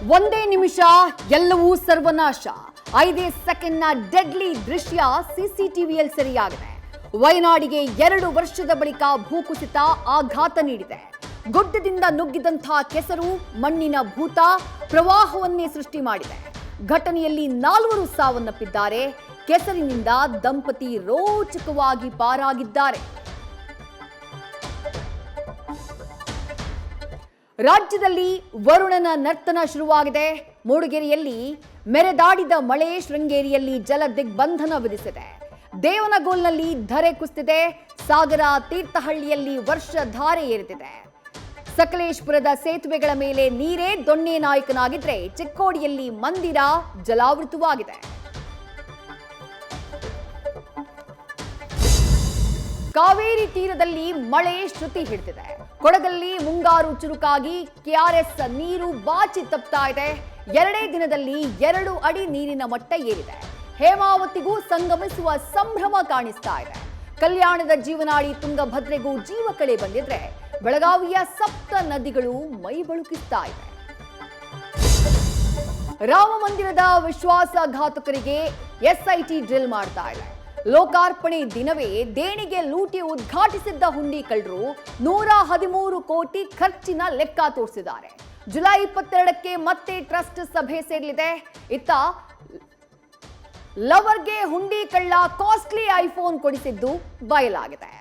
ಒಂದೇ ನಿಮಿಷ ಎಲ್ಲವೂ ಸರ್ವನಾಶ. 5 ಸೆಕೆಂಡ್ನ ಡೆಡ್ಲಿ ದೃಶ್ಯ ಸಿಸಿಟಿವಿಯಲ್ಲಿ ಸೆರೆಯಾಗಿದೆ. ವಯನಾಡಿಗೆ 2 ವರ್ಷದ ಬಳಿಕ ಭೂಕುಸಿತ ಆಘಾತ ನೀಡಿದೆ. ಗುಡ್ಡದಿಂದ ನುಗ್ಗಿದಂಥ ಕೆಸರು ಮಣ್ಣಿನ ಭೂತ ಪ್ರವಾಹವನ್ನೇ ಸೃಷ್ಟಿ ಮಾಡಿದೆ. ಘಟನೆಯಲ್ಲಿ 4 ಸಾವನ್ನಪ್ಪಿದ್ದಾರೆ. ಕೆಸರಿನಿಂದ ದಂಪತಿ ರೋಚಕವಾಗಿ ಪಾರಾಗಿದ್ದಾರೆ. ರಾಜ್ಯದಲ್ಲಿ ವರುಣನ ನರ್ತನ ಶುರುವಾಗಿದೆ. ಮೂಡಿಗೆರೆಯಲ್ಲಿ ಮೆರೆದಾಡಿದ ಮಳೆ ಶೃಂಗೇರಿಯಲ್ಲಿ ಜಲ ದಿಗ್ಬಂಧನ ವಿಧಿಸಿದೆ. ದೇವನಗೋಲ್ನಲ್ಲಿ ಧರೆ ಕುಸಿದಿದೆ. ಸಾಗರ ತೀರ್ಥಹಳ್ಳಿಯಲ್ಲಿ ವರ್ಷಧಾರೆ ಏರಿದಿದೆ. ಸಕಲೇಶಪುರದ ಸೇತುವೆಗಳ ಮೇಲೆ ನೀರೇ ದೊಣ್ಣೆ ನಾಯಕನಾಗಿದ್ರೆ ಚಿಕ್ಕೋಡಿಯಲ್ಲಿ ಮಂದಿರ ಜಲಾವೃತವಾಗಿದೆ. ಕಾವೇರಿ ತೀರದಲ್ಲಿ ಮಳೆ ಶ್ರುತಿ ಹಿಡಿದಿದೆ. ಕೊಡಗಲ್ಲಿ ಮುಂಗಾರು ಚುರುಕಾಗಿ ಕೆಆರ್ಎಸ್ ನೀರು ಬಾಚಿ ತಪ್ತಾ ಇದೆ. 2 ದಿನದಲ್ಲಿ 2 ಅಡಿ ನೀರಿನ ಮಟ್ಟ ಏರಿದೆ. ಹೇಮಾವತಿಗೂ ಸಂಗಮಿಸುವ ಸಂಭ್ರಮ ಕಾಣಿಸ್ತಾ ಇದೆ. ಕಲ್ಯಾಣದ ಜೀವನಾಡಿ ತುಂಗಭದ್ರೆಗೂ ಜೀವ ಕಳೆ ಬಂದಿದ್ರೆ ಬೆಳಗಾವಿಯ ಸಪ್ತ ನದಿಗಳು ಮೈ ಬಳುಕಿಸ್ತಾ ಇವೆ. ರಾಮ ಮಂದಿರದ ವಿಶ್ವಾಸಘಾತಕರಿಗೆ ಎಸ್ಐಟಿ ಡ್ರಿಲ್ ಮಾಡ್ತಾ ಇದೆ. ಲೋಕಾರ್ಪಣೆ ದಿನವೇ ದೇಣಿಗೆ ಲೂಟಿ ಉದ್ಘಾಟಿಸಿದ್ದ ಹುಂಡಿ ಕಳ್ಳರು 113 ಕೋಟಿ ಖರ್ಚಿನ ಲೆಕ್ಕ ತೋರಿಸಿದ್ದಾರೆ. ಜುಲೈ 22ಕ್ಕೆ ಮತ್ತೆ ಟ್ರಸ್ಟ್ ಸಭೆ ಸೇರಲಿದೆ. ಇತ್ತ ಲವರ್ಗೆ ಹುಂಡಿ ಕಳ್ಳ ಕಾಸ್ಟ್ಲಿ ಐಫೋನ್ ಕೊಡಿಸಿದ್ದು ಬಯಲಾಗಿದೆ.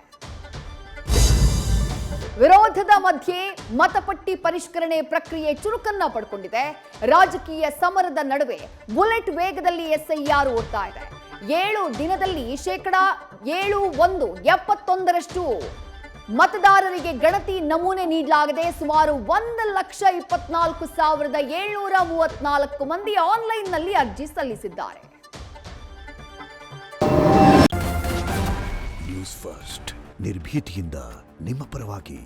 ವಿರೋಧದ ಮಧ್ಯೆ ಮತಪಟ್ಟಿ ಪರಿಷ್ಕರಣೆ ಪ್ರಕ್ರಿಯೆ ಚುರುಕನ್ನ ಪಡ್ಕೊಂಡಿದೆ. ರಾಜಕೀಯ ಸಮರದ ನಡುವೆ ಬುಲೆಟ್ ವೇಗದಲ್ಲಿ ಎಸ್ಐಆರ್ ಓಡ್ತಾ ಇದೆ. 7 ದಿನದಲ್ಲಿ 71% ಮತದಾರರಿಗೆ ಗಣತಿ ನಮೂನೆ ನೀಡಲಾಗಿದೆ. ಸುಮಾರು 1,24,734 ಮಂದಿ ಆನ್ಲೈನ್ನಲ್ಲಿ ಅರ್ಜಿ ಸಲ್ಲಿಸಿದ್ದಾರೆ. ನ್ಯೂಸ್ ಫಸ್ಟ್ ನಿರ್ಭೀತಿಯಿಂದ ನಿಮ್ಮ ಪರವಾಗಿ.